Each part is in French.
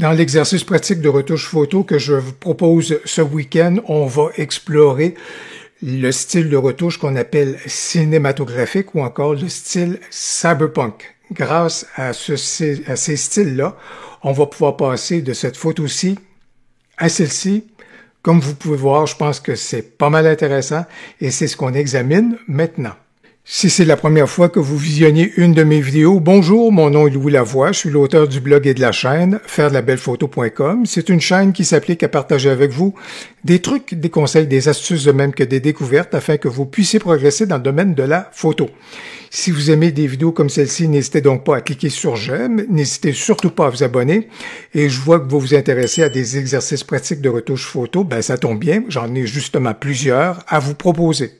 Dans l'exercice pratique de retouche photo que je vous propose ce week-end, on va explorer le style de retouche qu'on appelle cinématographique ou encore le style cyberpunk. Grâce à ces styles-là, on va pouvoir passer de cette photo-ci à celle-ci. Comme vous pouvez voir, je pense que c'est pas mal intéressant et c'est ce qu'on examine maintenant. Si c'est la première fois que vous visionnez une de mes vidéos, bonjour, mon nom est Louis Lavoie, je suis l'auteur du blog et de la chaîne fairedelabellephoto.com. C'est une chaîne qui s'applique à partager avec vous des trucs, des conseils, des astuces de même que des découvertes afin que vous puissiez progresser dans le domaine de la photo. Si vous aimez des vidéos comme celle-ci, n'hésitez donc pas à cliquer sur j'aime, n'hésitez surtout pas à vous abonner. Et je vois que vous vous intéressez à des exercices pratiques de retouche photo, ben ça tombe bien, j'en ai justement plusieurs à vous proposer.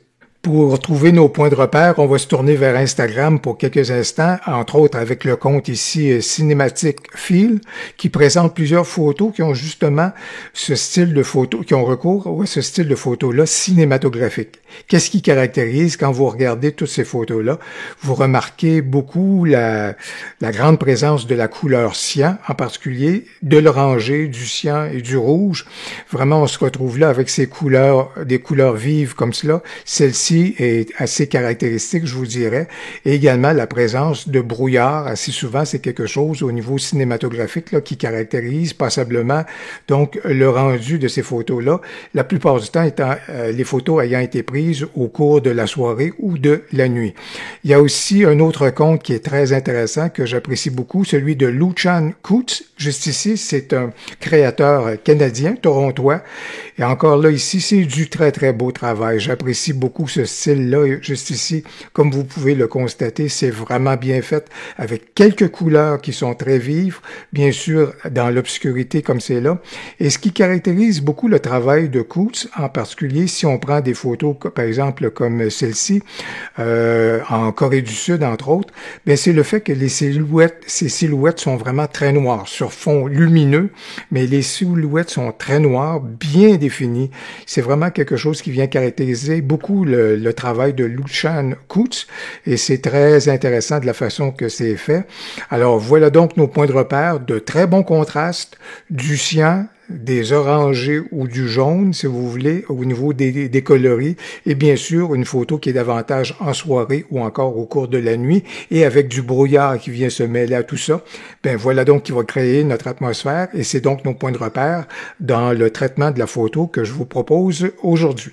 Pour trouver nos points de repère, on va se tourner vers Instagram pour quelques instants, entre autres avec le compte ici Cinematic Feel, qui présente plusieurs photos qui ont justement ce style de photo, qui ont recours à ce style de photo-là cinématographique. Qu'est-ce qui caractérise quand vous regardez toutes ces photos-là? Vous remarquez beaucoup la grande présence de la couleur cyan, en particulier de l'orangé, du cyan et du rouge. Vraiment, on se retrouve là avec ces couleurs, des couleurs vives comme cela. Celle-ci est assez caractéristique, je vous dirais. Et également la présence de brouillard. Assez souvent, c'est quelque chose au niveau cinématographique là, qui caractérise passablement donc le rendu de ces photos-là. La plupart du temps étant les photos ayant été prises au cours de la soirée ou de la nuit. Il y a aussi un autre compte qui est très intéressant que j'apprécie beaucoup, celui de Luchan Coutts. Juste ici, c'est un créateur canadien, torontois. Et encore là, ici, c'est du très, très beau travail. J'apprécie beaucoup ce style-là, juste ici. Comme vous pouvez le constater, c'est vraiment bien fait, avec quelques couleurs qui sont très vives, bien sûr, dans l'obscurité comme c'est là. Et ce qui caractérise beaucoup le travail de Coutts, en particulier, si on prend des photos, par exemple, comme celle-ci, en Corée du Sud, entre autres, bien, c'est le fait que ces silhouettes sont vraiment très noires, sur fond lumineux, mais les silhouettes sont très noires, bien définies. C'est vraiment quelque chose qui vient caractériser beaucoup le travail de Luchan Coutts, et c'est très intéressant de la façon que c'est fait. Alors, voilà donc nos points de repère, de très bons contrastes, du cyan, des orangés ou du jaune, si vous voulez, au niveau des coloris, et bien sûr, une photo qui est davantage en soirée ou encore au cours de la nuit, et avec du brouillard qui vient se mêler à tout ça. Ben voilà donc qui va créer notre atmosphère, et c'est donc nos points de repère dans le traitement de la photo que je vous propose aujourd'hui.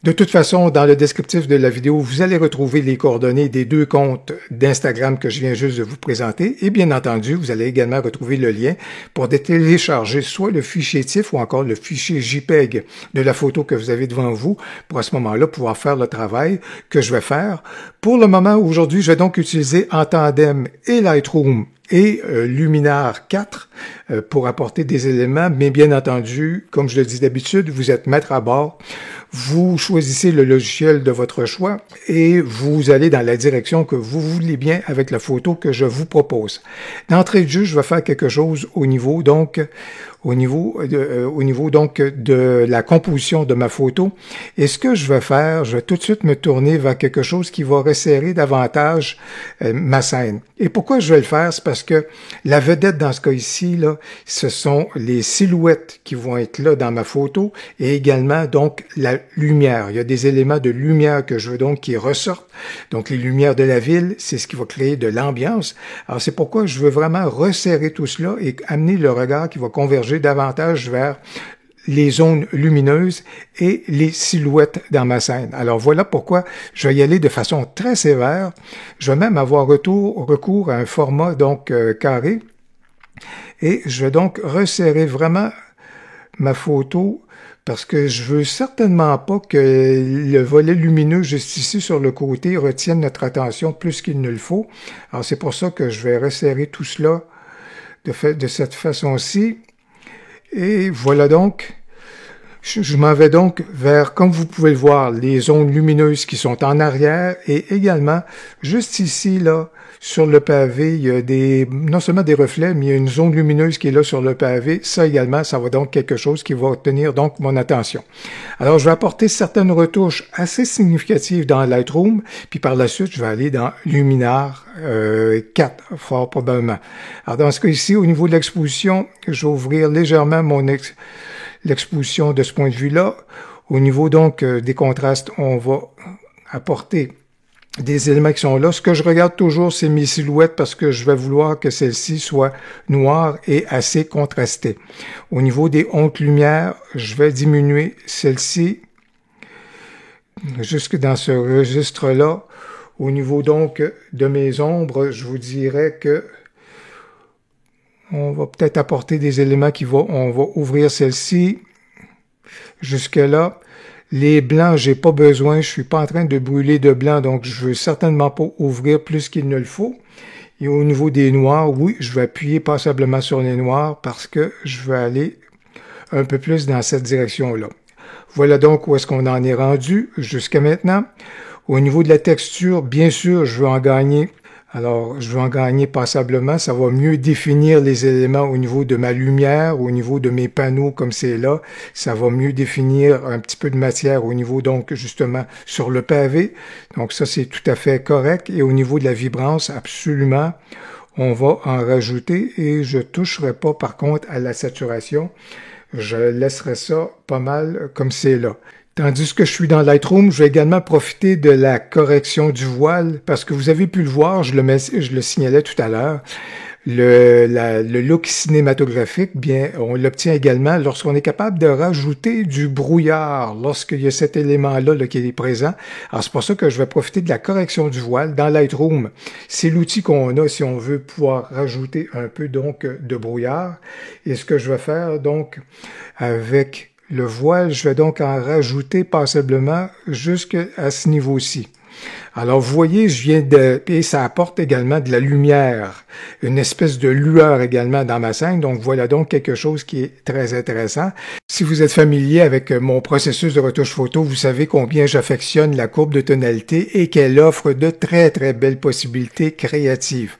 De toute façon, dans le descriptif de la vidéo, vous allez retrouver les coordonnées des deux comptes d'Instagram que je viens juste de vous présenter. Et bien entendu, vous allez également retrouver le lien pour télécharger soit le fichier TIFF ou encore le fichier JPEG de la photo que vous avez devant vous pour à ce moment-là pouvoir faire le travail que je vais faire. Pour le moment, aujourd'hui, je vais donc utiliser en tandem et Lightroom et Luminar 4 pour apporter des éléments, mais bien entendu, comme je le dis d'habitude, vous êtes maître à bord. Vous choisissez le logiciel de votre choix et vous allez dans la direction que vous voulez bien avec la photo que je vous propose. D'entrée de jeu, je vais faire quelque chose au niveau de la composition de ma photo. Et ce que je vais faire, je vais tout de suite me tourner vers quelque chose qui va resserrer davantage ma scène. Et pourquoi je vais le faire? C'est parce que la vedette dans ce cas ici, là, ce sont les silhouettes qui vont être là dans ma photo et également donc la lumière. Il y a des éléments de lumière que je veux donc qui ressortent. Donc les lumières de la ville, c'est ce qui va créer de l'ambiance. Alors c'est pourquoi je veux vraiment resserrer tout cela et amener le regard qui va converger davantage vers les zones lumineuses et les silhouettes dans ma scène. Alors voilà pourquoi je vais y aller de façon très sévère. Je vais même avoir recours à un format donc carré et je vais donc resserrer vraiment ma photo parce que je veux certainement pas que le volet lumineux juste ici sur le côté retienne notre attention plus qu'il ne le faut. Alors c'est pour ça que je vais resserrer tout cela de cette façon-ci. Et voilà donc, Je m'en vais donc vers, comme vous pouvez le voir, les zones lumineuses qui sont en arrière et également, juste ici, là, sur le pavé, il y a non seulement des reflets, mais il y a une zone lumineuse qui est là sur le pavé. Ça également, ça va donc quelque chose qui va retenir donc mon attention. Alors, je vais apporter certaines retouches assez significatives dans Lightroom, puis par la suite, je vais aller dans Luminar 4, fort probablement. Alors, dans ce cas ici, au niveau de l'exposition, je vais ouvrir légèrement l'exposition de ce point de vue-là. Au niveau donc des contrastes, on va apporter des éléments qui sont là. Ce que je regarde toujours, c'est mes silhouettes parce que je vais vouloir que celle-ci soit noire et assez contrastée. Au niveau des hautes lumières, je vais diminuer celle-ci jusque dans ce registre-là. Au niveau donc de mes ombres, je vous dirais que on va peut-être apporter des éléments on va ouvrir celle-ci jusque-là. Les blancs, j'ai pas besoin, je suis pas en train de brûler de blanc, donc je veux certainement pas ouvrir plus qu'il ne le faut. Et au niveau des noirs, oui, je vais appuyer passablement sur les noirs parce que je vais aller un peu plus dans cette direction-là. Voilà donc où est-ce qu'on en est rendu jusqu'à maintenant. Au niveau de la texture, bien sûr, je veux en gagner. Alors, je veux en gagner passablement. Ça va mieux définir les éléments au niveau de ma lumière, au niveau de mes panneaux comme c'est là. Ça va mieux définir un petit peu de matière au niveau, donc, justement, sur le pavé. Donc, ça, c'est tout à fait correct. Et au niveau de la vibrance, absolument, on va en rajouter. Et je toucherai pas, par contre, à la saturation. Je laisserai ça pas mal comme c'est là. Tandis que je suis dans Lightroom, je vais également profiter de la correction du voile parce que vous avez pu le voir, je le signalais tout à l'heure, le look cinématographique, bien, on l'obtient également lorsqu'on est capable de rajouter du brouillard, lorsqu'il y a cet élément-là là, qui est présent. Alors, c'est pour ça que je vais profiter de la correction du voile dans Lightroom. C'est l'outil qu'on a si on veut pouvoir rajouter un peu donc de brouillard. Et ce que je vais faire donc avec le voile, je vais donc en rajouter passablement jusqu'à ce niveau-ci. Alors, vous voyez, et ça apporte également de la lumière, une espèce de lueur également dans ma scène. Donc, voilà donc quelque chose qui est très intéressant. Si vous êtes familier avec mon processus de retouche photo, vous savez combien j'affectionne la courbe de tonalité et qu'elle offre de très, très belles possibilités créatives.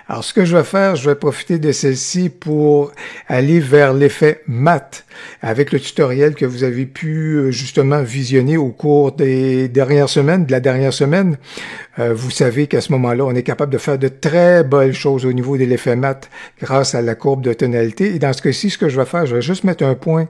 Alors, ce que je vais faire, je vais profiter de celle-ci pour aller vers l'effet mat avec le tutoriel que vous avez pu justement visionner au cours de la dernière semaine. Vous savez qu'à ce moment-là, on est capable de faire de très belles choses au niveau de l'effet mat grâce à la courbe de tonalité. Et dans ce cas-ci, ce que je vais faire, je vais juste mettre un point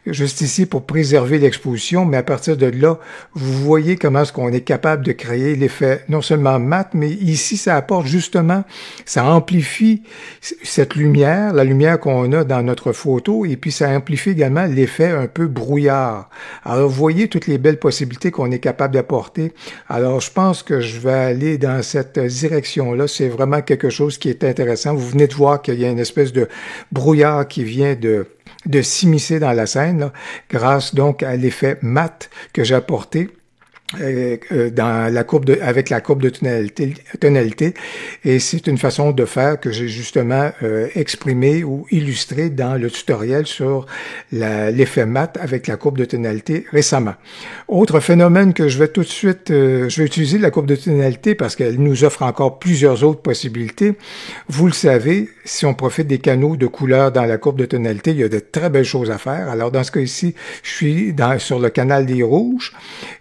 juste ici pour préserver l'exposition, mais à partir de là, vous voyez comment est-ce qu'on est capable de créer l'effet non seulement mat, mais ici, ça apporte justement, ça amplifie cette lumière, la lumière qu'on a dans notre photo, et puis ça amplifie également l'effet un peu brouillard. Alors, vous voyez toutes les belles possibilités qu'on est capable d'apporter. Alors, je pense que je vais aller dans cette direction-là. C'est vraiment quelque chose qui est intéressant. Vous venez de voir qu'il y a une espèce de brouillard qui vient de s'immiscer dans la scène, là, grâce donc à l'effet mat que j'ai apporté dans la avec la courbe de tonalité, et c'est une façon de faire que j'ai justement exprimé ou illustré dans le tutoriel sur l'effet mat avec la courbe de tonalité récemment. Autre phénomène que je vais tout de suite, je vais utiliser la courbe de tonalité parce qu'elle nous offre encore plusieurs autres possibilités. Vous le savez, si on profite des canaux de couleurs dans la courbe de tonalité, il y a de très belles choses à faire. Alors dans ce cas ici, je suis sur le canal des rouges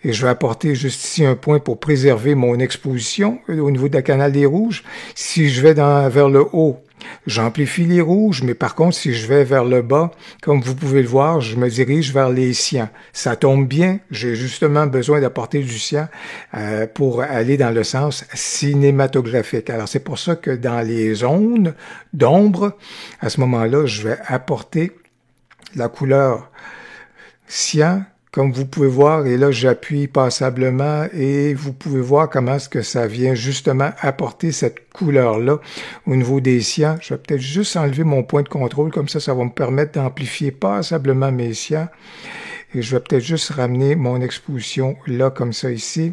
et je vais apporter juste ici un point pour préserver mon exposition au niveau de la canal des rouges. Si je vais vers le haut, j'amplifie les rouges, mais par contre, si je vais vers le bas, comme vous pouvez le voir, je me dirige vers les cyans. Ça tombe bien, j'ai justement besoin d'apporter du cyan pour aller dans le sens cinématographique. Alors, c'est pour ça que dans les zones d'ombre, à ce moment-là, je vais apporter la couleur cyan, comme vous pouvez voir, et là, j'appuie passablement et vous pouvez voir comment est-ce que ça vient justement apporter cette couleur-là au niveau des cyans. Je vais peut-être juste enlever mon point de contrôle, comme ça va me permettre d'amplifier passablement mes cyans. Et je vais peut-être juste ramener mon exposition là, comme ça ici.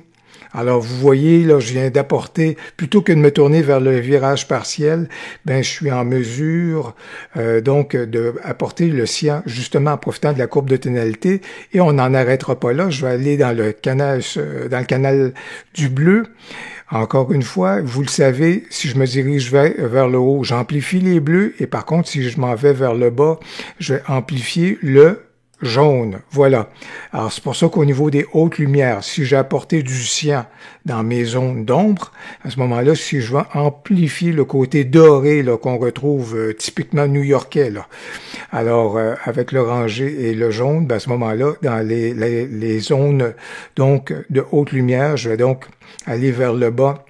Alors, vous voyez, là, je viens d'apporter, plutôt que de me tourner vers le virage partiel, ben, je suis en mesure, donc, de apporter le cyan, justement, en profitant de la courbe de tonalité, et on n'en arrêtera pas là. Je vais aller dans le canal du bleu. Encore une fois, vous le savez, si je me dirige vers le haut, j'amplifie les bleus, et par contre, si je m'en vais vers le bas, je vais amplifier le jaune. Voilà. Alors, c'est pour ça qu'au niveau des hautes lumières, si j'ai apporté du cyan dans mes zones d'ombre, à ce moment-là, si je vais amplifier le côté doré là, qu'on retrouve typiquement new-yorkais, là. Alors, avec l'orangé et le jaune, ben, à ce moment-là, dans les zones donc de haute lumière, je vais donc aller vers le bas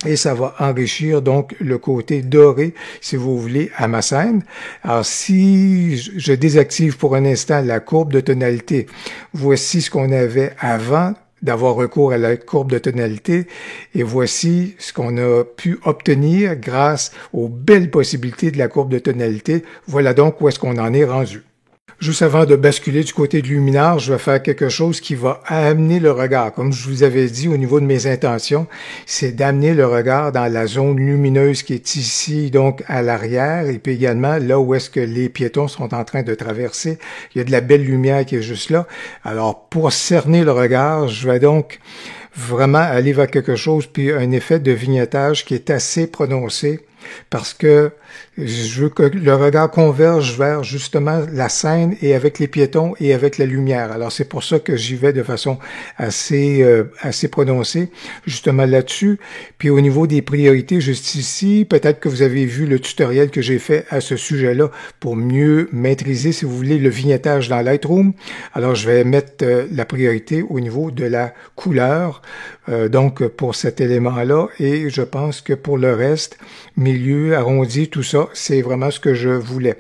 et ça va enrichir donc le côté doré, si vous voulez, à ma scène. Alors, si je désactive pour un instant la courbe de tonalité, voici ce qu'on avait avant d'avoir recours à la courbe de tonalité, et voici ce qu'on a pu obtenir grâce aux belles possibilités de la courbe de tonalité. Voilà donc où est-ce qu'on en est rendu. Juste avant de basculer du côté de luminaire, je vais faire quelque chose qui va amener le regard. Comme je vous avais dit au niveau de mes intentions, c'est d'amener le regard dans la zone lumineuse qui est ici, donc à l'arrière, et puis également là où est-ce que les piétons sont en train de traverser. Il y a de la belle lumière qui est juste là. Alors, pour cerner le regard, je vais donc vraiment aller vers quelque chose, puis un effet de vignettage qui est assez prononcé, parce que je veux que le regard converge vers justement la scène et avec les piétons et avec la lumière. Alors c'est pour ça que j'y vais de façon assez prononcée justement là-dessus. Puis au niveau des priorités juste ici, peut-être que vous avez vu le tutoriel que j'ai fait à ce sujet-là pour mieux maîtriser, si vous voulez, le vignettage dans Lightroom. Alors je vais mettre la priorité au niveau de la couleur, donc pour cet élément-là, et je pense que pour le reste, milieu, arrondi, tout ça, c'est vraiment ce que je voulais.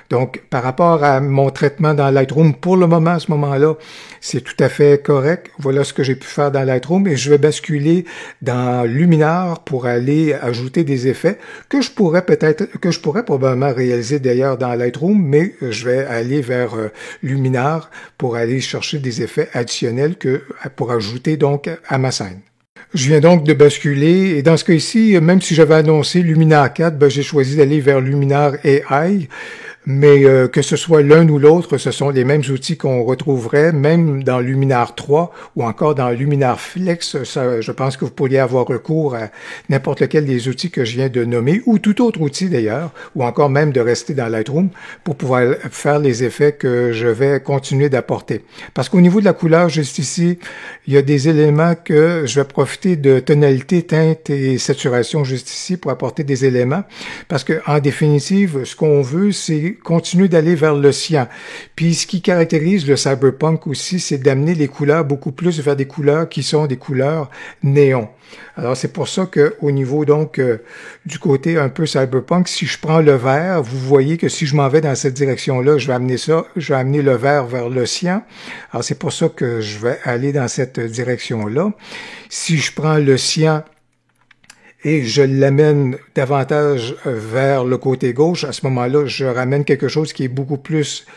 Donc, par rapport à mon traitement dans Lightroom, pour le moment, à ce moment-là, c'est tout à fait correct. Voilà ce que j'ai pu faire dans Lightroom et je vais basculer dans Luminar pour aller ajouter des effets que je pourrais probablement réaliser d'ailleurs dans Lightroom, mais je vais aller vers Luminar pour aller chercher des effets additionnels pour ajouter donc à ma scène. Je viens donc de basculer, et dans ce cas-ci, même si j'avais annoncé Luminar 4, ben, j'ai choisi d'aller vers Luminar AI, mais que ce soit l'un ou l'autre, ce sont les mêmes outils qu'on retrouverait, même dans Luminar 3 ou encore dans Luminar Flex. Ça, je pense que vous pourriez avoir recours à n'importe lequel des outils que je viens de nommer, ou tout autre outil d'ailleurs, ou encore même de rester dans Lightroom pour pouvoir faire les effets que je vais continuer d'apporter. Parce qu'au niveau de la couleur, juste ici, il y a des éléments que je vais profiter de tonalité, teinte et saturation juste ici pour apporter des éléments. Parce que en définitive, ce qu'on veut, c'est continuer d'aller vers le cyan. Puis ce qui caractérise le cyberpunk aussi, c'est d'amener les couleurs beaucoup plus vers des couleurs qui sont des couleurs néon. Alors c'est pour ça que au niveau donc du côté un peu cyberpunk, si je prends le vert, vous voyez que si je m'en vais dans cette direction-là, je vais amener le vert vers le cyan. Alors c'est pour ça que je vais aller dans cette direction-là. Si je prends le cyan et je l'amène davantage vers le côté gauche, à ce moment-là, je ramène quelque chose qui est beaucoup plus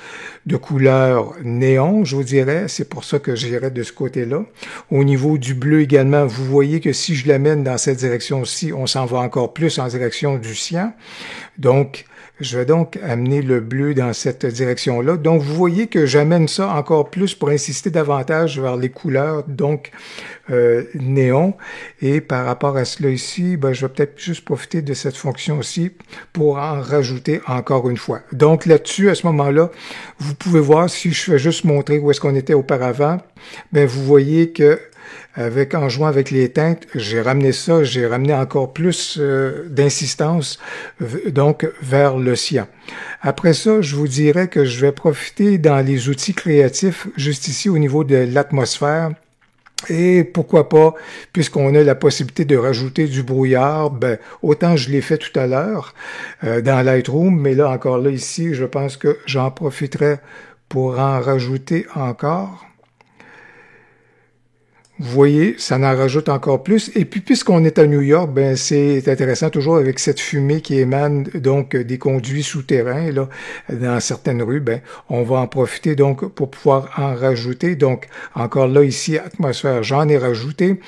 de couleur néon, je vous dirais. C'est pour ça que j'irai de ce côté-là. Au niveau du bleu également, vous voyez que si je l'amène dans cette direction-ci, on s'en va encore plus en direction du cyan. Donc, je vais donc amener le bleu dans cette direction-là. Donc, vous voyez que j'amène ça encore plus pour insister davantage vers les couleurs, donc néon. Et par rapport à cela ici, ben, je vais peut-être juste profiter de cette fonction-ci pour en rajouter encore une fois. Donc, là-dessus, à ce moment-là, vous pouvez voir, si je fais juste montrer où est-ce qu'on était auparavant, ben, vous voyez que en jouant avec les teintes, j'ai ramené encore plus d'insistance, donc vers le cyan. Après ça, je vous dirais que je vais profiter dans les outils créatifs, juste ici au niveau de l'atmosphère. Et pourquoi pas, puisqu'on a la possibilité de rajouter du brouillard, ben, autant je l'ai fait tout à l'heure dans Lightroom, mais là, encore là, ici, je pense que j'en profiterai pour en rajouter encore. Vous voyez, ça en rajoute encore plus. Et puis, puisqu'on est à New York, ben c'est intéressant toujours avec cette fumée qui émane donc des conduits souterrains là dans certaines rues. Ben, on va en profiter donc pour pouvoir en rajouter. Donc, encore là ici, atmosphère, j'en ai rajouté.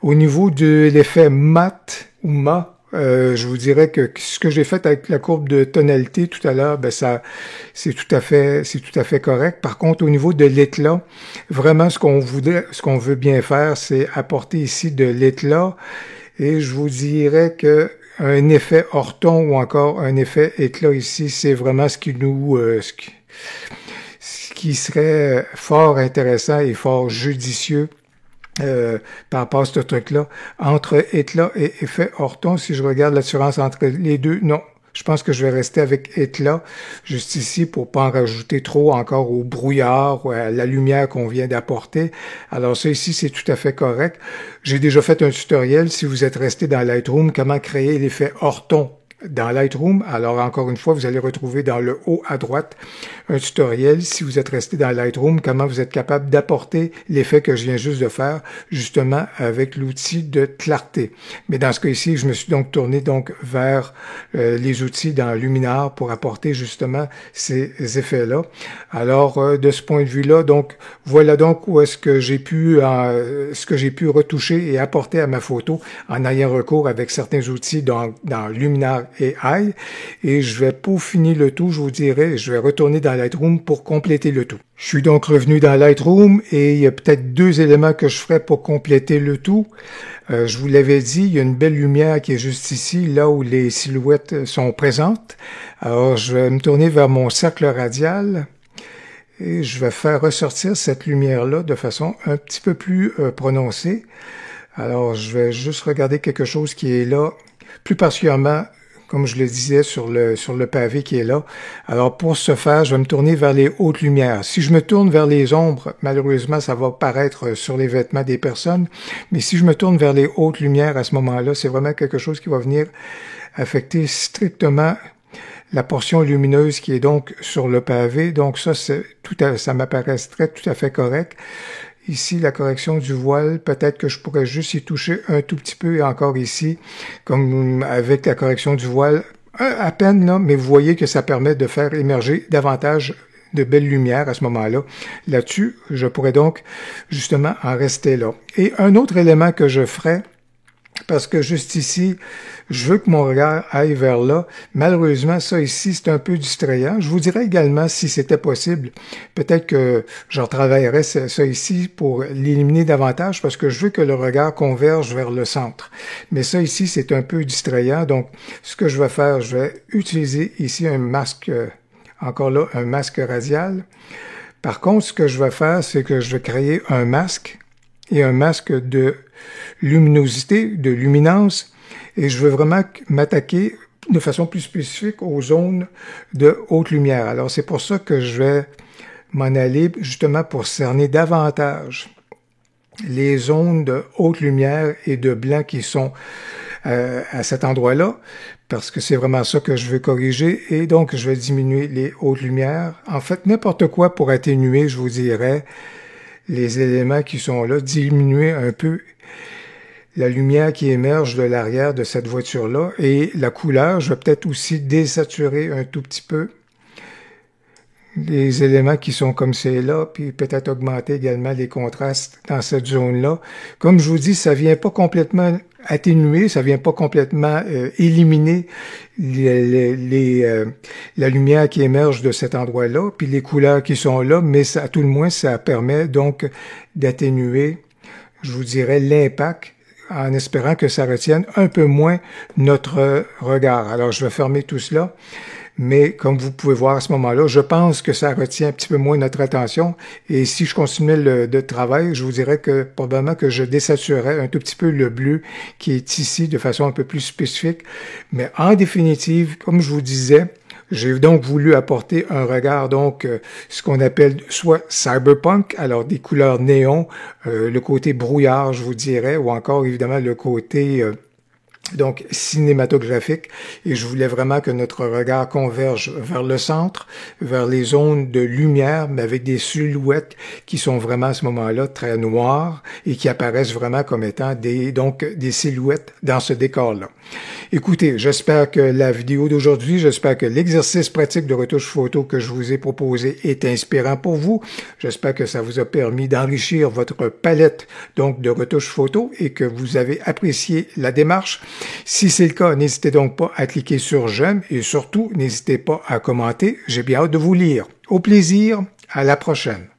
Au niveau de l'effet mat ou mat, je vous dirais que ce que j'ai fait avec la courbe de tonalité tout à l'heure, ben ça, c'est tout à fait correct. Par contre, au niveau de l'éclat, vraiment ce qu'on veut bien faire, c'est apporter ici de l'éclat. Et je vous dirais que un effet Orton ou encore un effet éclat ici, c'est vraiment ce qui serait fort intéressant et fort judicieux par rapport à ce truc-là. Entre éclat et effet Orton, si je regarde la différence entre les deux, non. Je pense que je vais rester avec éclat, juste ici, pour pas en rajouter trop encore au brouillard ou à la lumière qu'on vient d'apporter. Alors ça ici, c'est tout à fait correct. J'ai déjà fait un tutoriel, si vous êtes resté dans Lightroom, comment créer l'effet Orton dans Lightroom. Alors, encore une fois, vous allez retrouver dans le haut à droite un tutoriel, si vous êtes resté dans Lightroom, comment vous êtes capable d'apporter l'effet que je viens juste de faire, justement avec l'outil de clarté. Mais dans ce cas ici, je me suis donc tourné donc vers les outils dans Luminar pour apporter justement ces effets-là. Alors, de ce point de vue-là, donc, voilà donc où est-ce que j'ai pu retoucher et apporter à ma photo en ayant recours avec certains outils dans Luminar AI, et je vais peaufiner le tout, je vous dirais, je vais retourner dans Lightroom pour compléter le tout. Je suis donc revenu dans Lightroom et il y a peut-être deux éléments que je ferai pour compléter le tout. Je vous l'avais dit, il y a une belle lumière qui est juste ici, là où les silhouettes sont présentes. Alors, je vais me tourner vers mon cercle radial et je vais faire ressortir cette lumière-là de façon un petit peu plus prononcée. Alors, je vais juste regarder quelque chose qui est là, plus particulièrement, comme je le disais, sur le pavé qui est là. Alors, pour ce faire, je vais me tourner vers les hautes lumières. Si je me tourne vers les ombres, malheureusement, ça va paraître sur les vêtements des personnes. Mais si je me tourne vers les hautes lumières à ce moment-là, c'est vraiment quelque chose qui va venir affecter strictement la portion lumineuse qui est donc sur le pavé. Donc ça, ça m'apparaîtrait tout à fait correct. Ici, la correction du voile, peut-être que je pourrais juste y toucher un tout petit peu, et encore ici, comme avec la correction du voile, à peine là, mais vous voyez que ça permet de faire émerger davantage de belles lumières à ce moment-là. Là-dessus, je pourrais donc justement en rester là. Et un autre élément que je ferais, parce que juste ici, je veux que mon regard aille vers là. Malheureusement, ça ici, c'est un peu distrayant. Je vous dirais également, si c'était possible, peut-être que je retravaillerais ça ici pour l'éliminer davantage, parce que je veux que le regard converge vers le centre. Mais ça ici, c'est un peu distrayant. Donc, ce que je vais faire, je vais utiliser ici un masque, encore là, un masque radial. Par contre, ce que je vais faire, c'est que je vais créer un masque et un masque de luminosité, de luminance, et je veux vraiment m'attaquer de façon plus spécifique aux zones de haute lumière. Alors, c'est pour ça que je vais m'en aller justement pour cerner davantage les zones de haute lumière et de blanc qui sont à cet endroit-là, parce que c'est vraiment ça que je veux corriger, et donc je vais diminuer les hautes lumières. En fait, n'importe quoi pour atténuer, je vous dirais, les éléments qui sont là, diminuer un peu la lumière qui émerge de l'arrière de cette voiture-là, et la couleur, je vais peut-être aussi désaturer un tout petit peu les éléments qui sont comme c'est là, puis peut-être augmenter également les contrastes dans cette zone-là. Comme je vous dis, ça vient pas complètement atténuer, ça vient pas complètement éliminer la lumière qui émerge de cet endroit-là, puis les couleurs qui sont là, mais ça, à tout le moins, ça permet donc d'atténuer, je vous dirais, l'impact, en espérant que ça retienne un peu moins notre regard. Alors, je vais fermer tout cela. Mais comme vous pouvez voir à ce moment-là, je pense que ça retient un petit peu moins notre attention. Et si je continuais le travail, je vous dirais que probablement que je désaturerais un tout petit peu le bleu qui est ici de façon un peu plus spécifique. Mais en définitive, comme je vous disais, j'ai donc voulu apporter un regard, donc, ce qu'on appelle soit cyberpunk, alors des couleurs néon, le côté brouillard, je vous dirais, ou encore évidemment le côté donc cinématographique, et je voulais vraiment que notre regard converge vers le centre, vers les zones de lumière, mais avec des silhouettes qui sont vraiment à ce moment-là très noires et qui apparaissent vraiment comme étant des silhouettes dans ce décor-là. Écoutez, j'espère que la vidéo d'aujourd'hui, j'espère que l'exercice pratique de retouche photo que je vous ai proposé est inspirant pour vous. J'espère que ça vous a permis d'enrichir votre palette donc de retouche photo et que vous avez apprécié la démarche. Si c'est le cas, n'hésitez donc pas à cliquer sur j'aime et surtout, n'hésitez pas à commenter. J'ai bien hâte de vous lire. Au plaisir, à la prochaine.